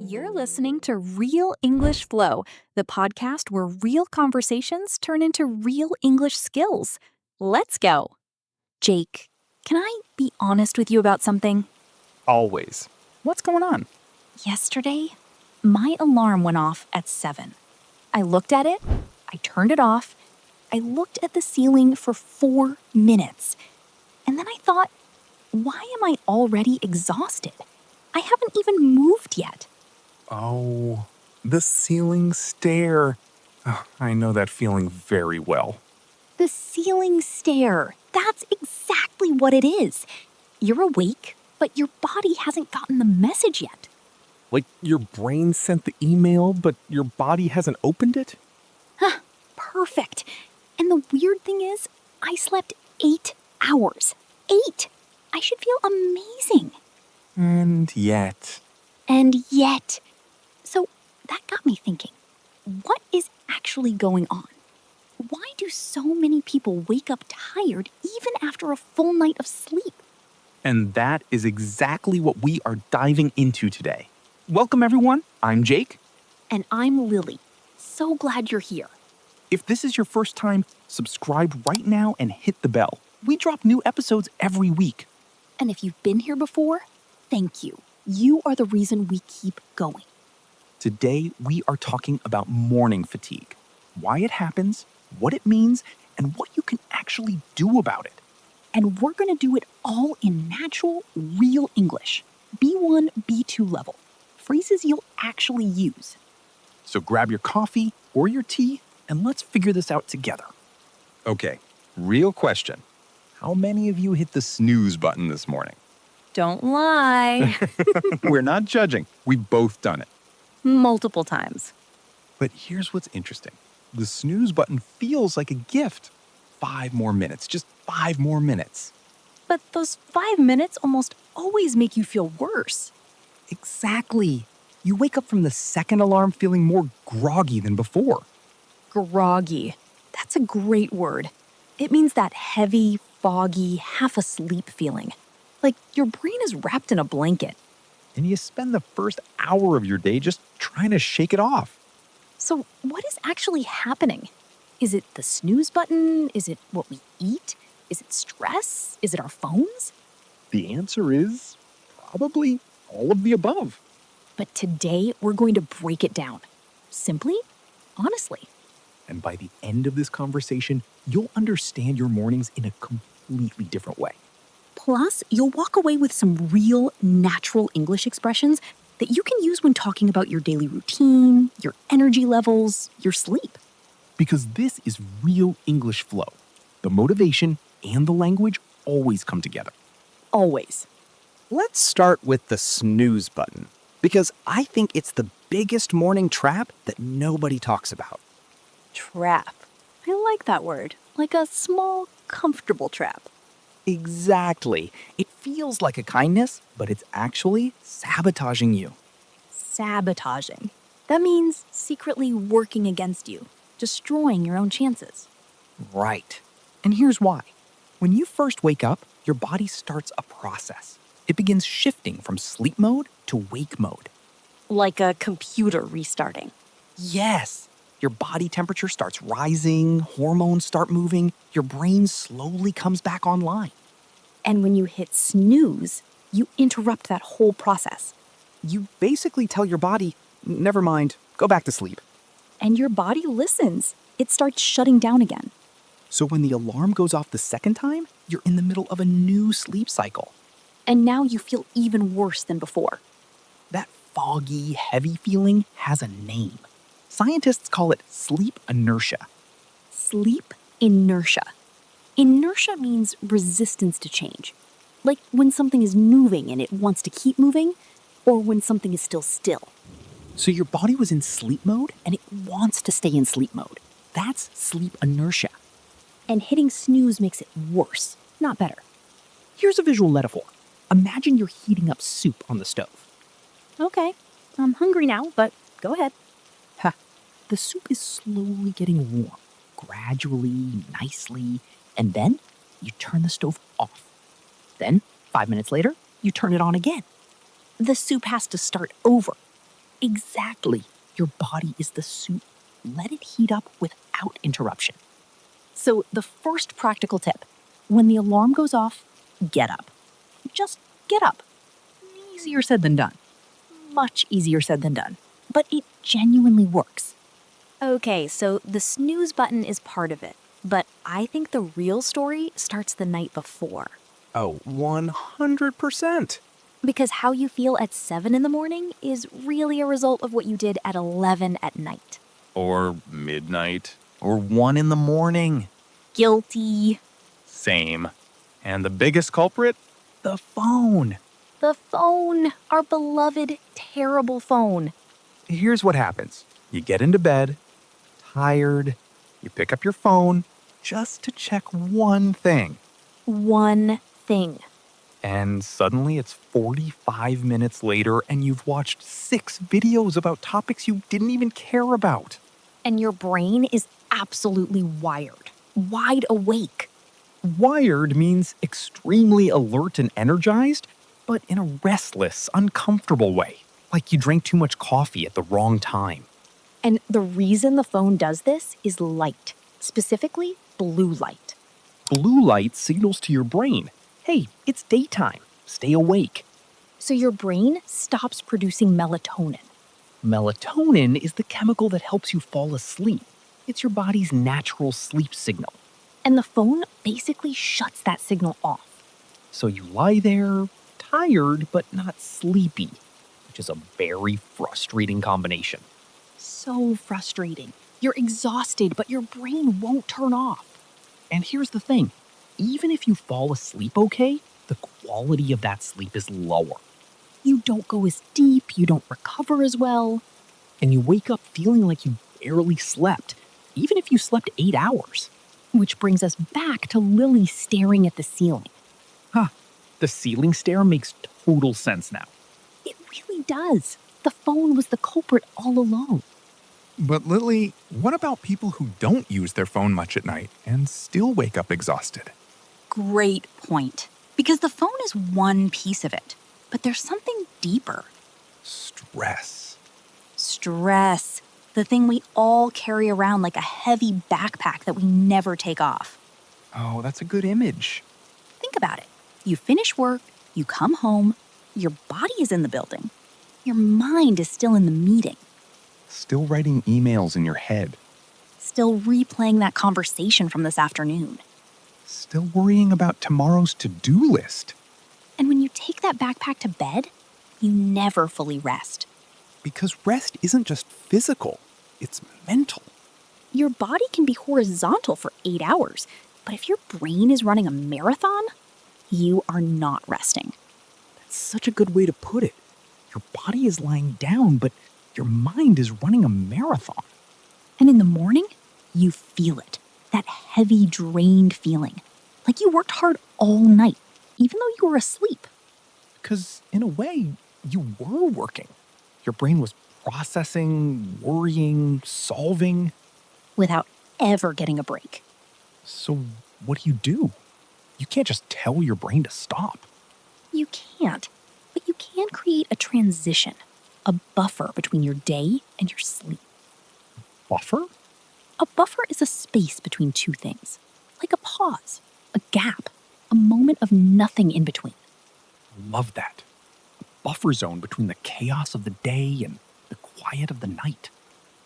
You're listening to Real English Flow, the podcast where real conversations turn into real English skills. Let's go. Jake, can I be honest with you about something? Always. What's going on? Yesterday, my alarm went off at 7. I looked at it, I turned it off, I looked at the ceiling for 4 minutes, and then I thought, why am I already exhausted? I haven't even moved yet. Oh, the ceiling stare. Oh, I know that feeling very well. The ceiling stare. That's exactly what it is. You're awake, but your body hasn't gotten the message yet. Like your brain sent the email, but your body hasn't opened it? Perfect. And the weird thing is, I slept 8 hours. 8! I should feel amazing. And yet. So that got me thinking, what is actually going on? Why do so many people wake up tired even after a full night of sleep? And that is exactly what we are diving into today. Welcome, everyone. I'm Jake. And I'm Lily. So glad you're here. If this is your first time, subscribe right now and hit the bell. We drop new episodes every week. And if you've been here before, thank you. You are the reason we keep going. Today, we are talking about morning fatigue, why it happens, what it means, and what you can actually do about it. And we're going to do it all in natural, real English. B1, B2 level. Phrases you'll actually use. So grab your coffee or your tea, and let's figure this out together. Okay, real question. How many of you hit the snooze button this morning? Don't lie. We're not judging. We've both done it. Multiple times. But here's what's interesting. The snooze button feels like a gift. 5 more minutes, just 5 more minutes. But those 5 minutes almost always make you feel worse. Exactly. You wake up from the second alarm feeling more groggy than before. Groggy. That's a great word. It means that heavy, foggy, half-asleep feeling. Like your brain is wrapped in a blanket. And you spend the first hour of your day just trying to shake it off. So what is actually happening? Is it the snooze button? Is it what we eat? Is it stress? Is it our phones? The answer is probably all of the above. But today we're going to break it down. Simply, honestly. And by the end of this conversation, you'll understand your mornings in a completely different way. Plus, you'll walk away with some real, natural English expressions that you can use when talking about your daily routine, your energy levels, your sleep. Because this is real English flow. The motivation and the language always come together. Always. Let's start with the snooze button, because I think it's the biggest morning trap that nobody talks about. Trap. I like that word. Like a small, comfortable trap. Exactly. It feels like a kindness, but it's actually sabotaging you. Sabotaging. That means secretly working against you, destroying your own chances. Right. And here's why. When you first wake up, your body starts a process. It begins shifting from sleep mode to wake mode. Like a computer restarting. Yes. Your body temperature starts rising, hormones start moving, your brain slowly comes back online. And when you hit snooze, you interrupt that whole process. You basically tell your body, never mind, go back to sleep. And your body listens. It starts shutting down again. So when the alarm goes off the second time, you're in the middle of a new sleep cycle. And now you feel even worse than before. That foggy, heavy feeling has a name. Scientists call it sleep inertia. Sleep inertia. Inertia means resistance to change. Like when something is moving and it wants to keep moving, or when something is still. So your body was in sleep mode and it wants to stay in sleep mode. That's sleep inertia. And hitting snooze makes it worse, not better. Here's a visual metaphor. Imagine you're heating up soup on the stove. Okay, I'm hungry now, but go ahead. The soup is slowly getting warm, gradually, nicely, and then you turn the stove off. Then, 5 minutes later, you turn it on again. The soup has to start over. Exactly. Your body is the soup. Let it heat up without interruption. So, the first practical tip, when the alarm goes off, get up. Just get up. Easier said than done. Much easier said than done. But it genuinely works. Okay, so the snooze button is part of it, but I think the real story starts the night before. Oh, 100%. Because how you feel at 7 in the morning is really a result of what you did at 11 at night. Or midnight. Or 1 in the morning. Guilty. Same. And the biggest culprit? The phone. The phone, our beloved, terrible phone. Here's what happens. You get into bed, tired, you pick up your phone just to check one thing. One thing. And suddenly it's 45 minutes later and you've watched 6 videos about topics you didn't even care about. And your brain is absolutely wired, wide awake. Wired means extremely alert and energized, but in a restless, uncomfortable way. Like you drank too much coffee at the wrong time. And the reason the phone does this is light, specifically blue light. Blue light signals to your brain, hey, it's daytime, stay awake. So your brain stops producing melatonin. Melatonin is the chemical that helps you fall asleep. It's your body's natural sleep signal. And the phone basically shuts that signal off. So you lie there, tired but not sleepy, which is a very frustrating combination. So frustrating. You're exhausted, but your brain won't turn off. And here's the thing, even if you fall asleep okay, the quality of that sleep is lower. You don't go as deep, you don't recover as well. And you wake up feeling like you barely slept, even if you slept 8 hours. Which brings us back to Lily staring at the ceiling. The ceiling stare makes total sense now. It really does. The phone was the culprit all along. But Lily, what about people who don't use their phone much at night and still wake up exhausted? Great point. Because the phone is one piece of it, but there's something deeper. Stress. Stress. The thing we all carry around like a heavy backpack that we never take off. Oh, that's a good image. Think about it. You finish work, you come home, your body is in the building. Your mind is still in the meeting. Still writing emails in your head. Still replaying that conversation from this afternoon. Still worrying about tomorrow's to-do list. And when you take that backpack to bed, you never fully rest. Because rest isn't just physical, it's mental. Your body can be horizontal for 8 hours, but if your brain is running a marathon, you are not resting. That's such a good way to put it. Your body is lying down, but your mind is running a marathon. And in the morning, you feel it. That heavy, drained feeling. Like you worked hard all night, even though you were asleep. Because in a way, you were working. Your brain was processing, worrying, solving. Without ever getting a break. So what do? You can't just tell your brain to stop. You can't, but you can create a transition, a buffer between your day and your sleep. Buffer? A buffer is a space between two things, like a pause, a gap, a moment of nothing in between. Love that. A buffer zone between the chaos of the day and the quiet of the night.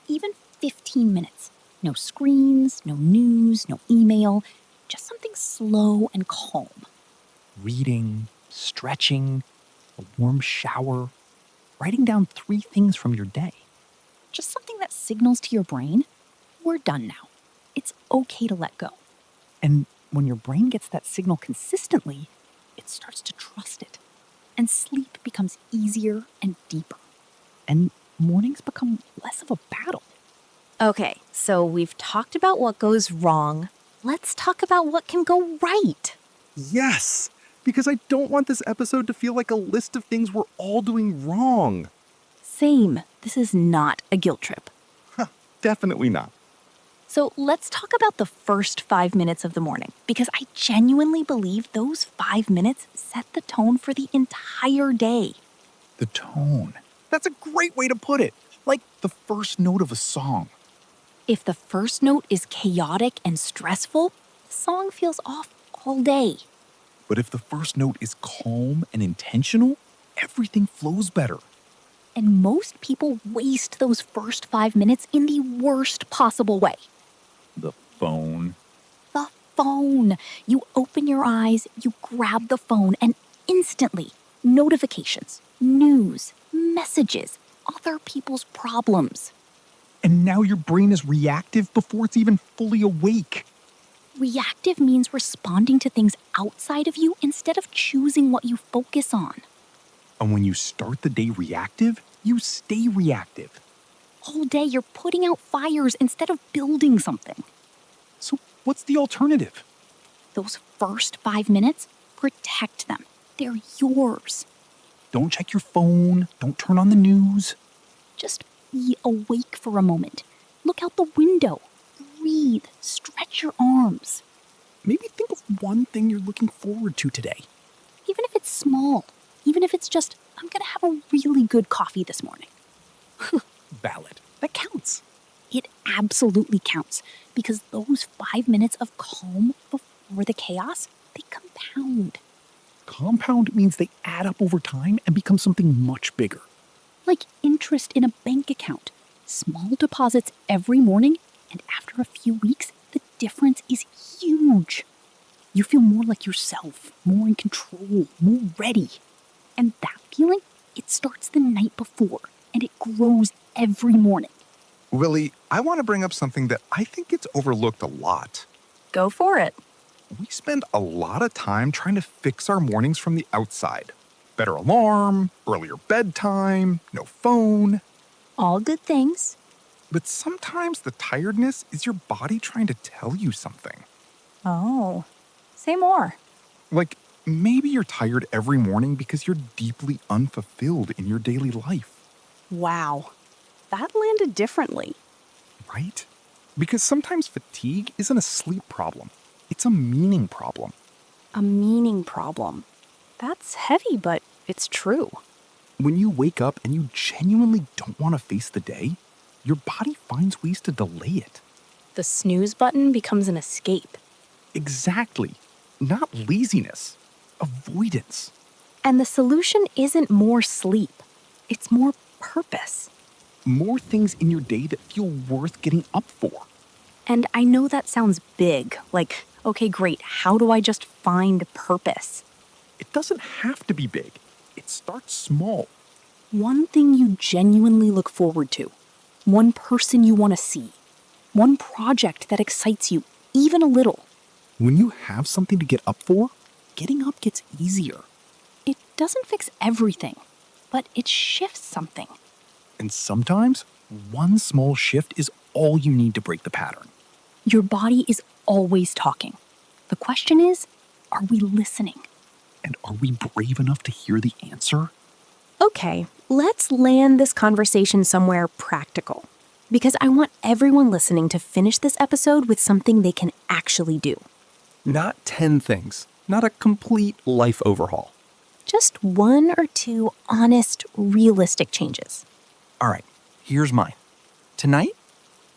Even 15 minutes. No screens, no news, no email, just something slow and calm. Reading, stretching, a warm shower, writing down 3 things from your day. Just something that signals to your brain, we're done now. It's okay to let go. And when your brain gets that signal consistently, it starts to trust it. And sleep becomes easier and deeper. And mornings become less of a battle. Okay, so we've talked about what goes wrong. Let's talk about what can go right. Yes, because I don't want this episode to feel like a list of things we're all doing wrong. Same. This is not a guilt trip. Definitely not. So let's talk about the first 5 minutes of the morning, because I genuinely believe those 5 minutes set the tone for the entire day. The tone. That's a great way to put it. Like the first note of a song. If the first note is chaotic and stressful, the song feels off all day. But if the first note is calm and intentional, everything flows better. And most people waste those first 5 minutes in the worst possible way. The phone. The phone. You open your eyes, you grab the phone, and instantly, notifications, news, messages, other people's problems. And now your brain is reactive before it's even fully awake. Reactive means responding to things outside of you instead of choosing what you focus on. And when you start the day reactive, you stay reactive. All day, you're putting out fires instead of building something. So what's the alternative? Those first 5 minutes, protect them. They're yours. Don't check your phone. Don't turn on the news. Just be awake for a moment. Look out the window. Breathe. Stretch your arms. Maybe think of one thing you're looking forward to today. Even if it's small. Even if it's just, I'm going to have a really good coffee this morning. Valid. That counts. It absolutely counts, because those 5 minutes of calm before the chaos, they compound. Compound means they add up over time and become something much bigger. Like interest in a bank account. Small deposits every morning, and after a few weeks, the difference is huge. You feel more like yourself, more in control, more ready. And that feeling, it starts the night before, and it grows every morning. Willie, I want to bring up something that I think gets overlooked a lot. Go for it. We spend a lot of time trying to fix our mornings from the outside. Better alarm, earlier bedtime, no phone. All good things. But sometimes the tiredness is your body trying to tell you something. Oh, say more. Like, maybe you're tired every morning because you're deeply unfulfilled in your daily life, Wow, that landed differently. right? Because sometimes fatigue isn't a sleep problem. It's a meaning problem. A meaning problem. That's heavy, but it's true. When you wake up and you genuinely don't want to face the day, your body finds ways to delay it. The snooze button becomes an escape. Exactly. Not laziness, avoidance. And the solution isn't more sleep, it's more purpose. More things in your day that feel worth getting up for. And I know that sounds big, like, okay, great, how do I just find purpose? It doesn't have to be big. It starts small. One thing you genuinely look forward to, one person you want to see, one project that excites you, even a little. When you have something to get up for, getting up gets easier. It doesn't fix everything, but it shifts something. And sometimes, one small shift is all you need to break the pattern. Your body is always talking. The question is, are we listening? And are we brave enough to hear the answer? Okay, let's land this conversation somewhere practical. Because I want everyone listening to finish this episode with something they can actually do. Not 10 things, not a complete life overhaul. Just one or two honest, realistic changes. All right, here's mine. Tonight,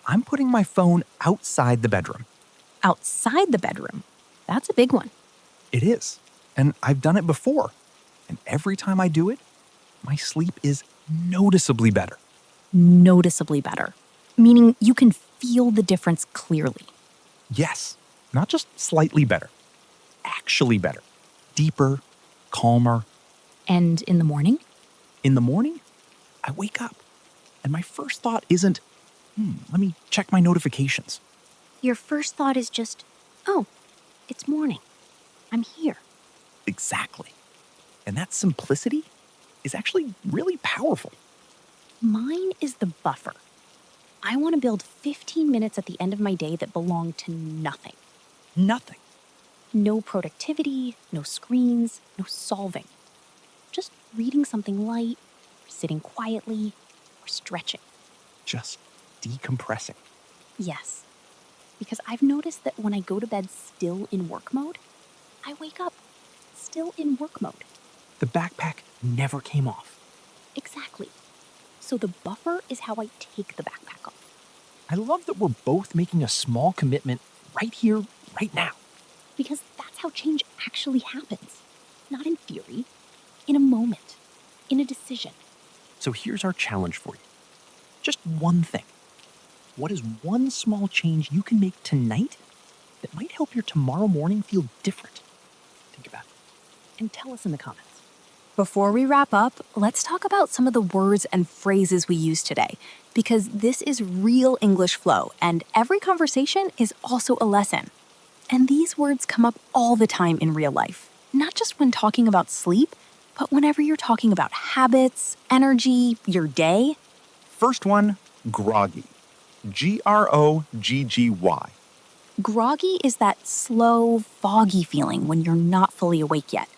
I'm putting my phone outside the bedroom. Outside the bedroom. That's a big one. It is. And I've done it before. And every time I do it, my sleep is noticeably better. Noticeably better. Meaning you can feel the difference clearly. Yes, not just slightly better. Actually better. Deeper, calmer. And in the morning? In the morning, I wake up, and my first thought isn't, let me check my notifications. Your first thought is just, oh, it's morning. I'm here. Exactly. And that simplicity is actually really powerful. Mine is the buffer. I want to build 15 minutes at the end of my day that belong to nothing. Nothing. No productivity, no screens, no solving. Just reading something light, or sitting quietly, or stretching. Just decompressing. Yes. Because I've noticed that when I go to bed still in work mode, I wake up still in work mode. The backpack never came off. Exactly. So the buffer is how I take the backpack off. I love that we're both making a small commitment right here, right now. Because that's how change actually happens. Not in theory, in a moment, in a decision. So here's our challenge for you. Just one thing. What is one small change you can make tonight that might help your tomorrow morning feel different? Think about it. And tell us in the comments. Before we wrap up, let's talk about some of the words and phrases we use today, because this is real English flow, and every conversation is also a lesson. And these words come up all the time in real life, not just when talking about sleep, but whenever you're talking about habits, energy, your day. First one, groggy. Groggy. Groggy is that slow, foggy feeling when you're not fully awake yet.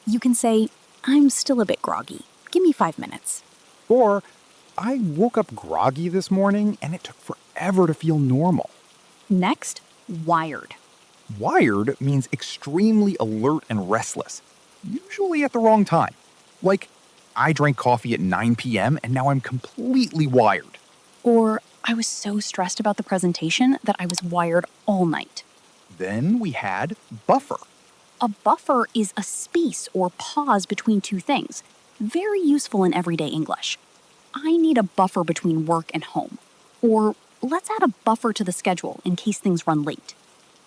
You can say, I'm still a bit groggy. Give me 5 minutes. Or, I woke up groggy this morning and it took forever to feel normal. Next, wired. Wired means extremely alert and restless, usually at the wrong time. Like, I drank coffee at 9 p.m. and now I'm completely wired. Or, I was so stressed about the presentation that I was wired all night. Then we had buffer. A buffer is a space or pause between two things, very useful in everyday English. I need a buffer between work and home. Or, let's add a buffer to the schedule in case things run late.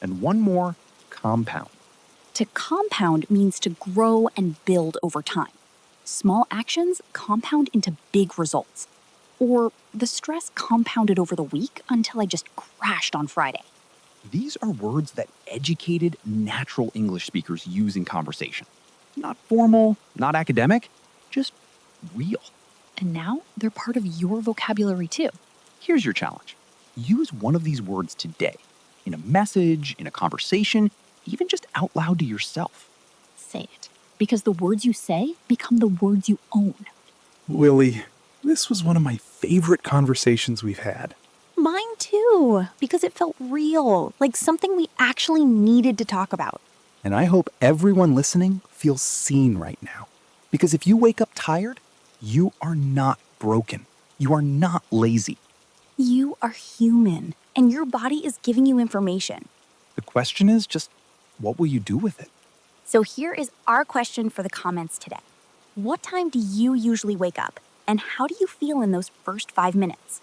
And one more, compound. To compound means to grow and build over time. Small actions compound into big results. Or the stress compounded over the week until I just crashed on Friday. These are words that educated, natural English speakers use in conversation. Not formal, not academic, just real. And now they're part of your vocabulary too. Here's your challenge. Use one of these words today, in a message, in a conversation, even just out loud to yourself. Say it, because the words you say become the words you own. Willie, this was one of my favorite conversations we've had. Mine too, because it felt real, like something we actually needed to talk about. And I hope everyone listening feels seen right now. Because if you wake up tired, you are not broken. You are not lazy. You are human, and your body is giving you information. The question is just, what will you do with it? So here is our question for the comments today. What time do you usually wake up, and how do you feel in those first 5 minutes?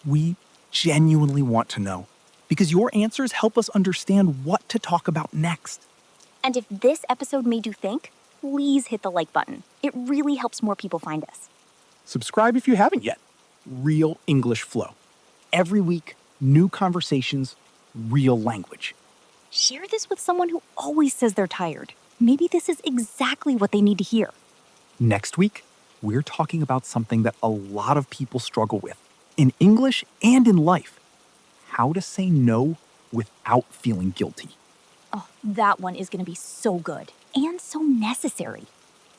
We genuinely want to know, because your answers help us understand what to talk about next. And if this episode made you think, please hit the like button. It really helps more people find us. Subscribe if you haven't yet. Real English Flow. Every week, new conversations, real language. Share this with someone who always says they're tired. Maybe this is exactly what they need to hear. Next week, we're talking about something that a lot of people struggle with, in English and in life. How to say no without feeling guilty. Oh, that one is going to be so good and so necessary.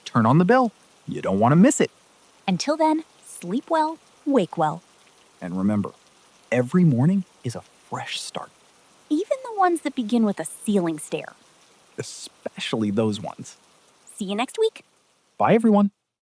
Turn on the bell. You don't want to miss it. Until then, sleep well, wake well. And remember, every morning is a fresh start, Even the ones that begin with a ceiling stare. especially those ones. See you next week. Bye, everyone.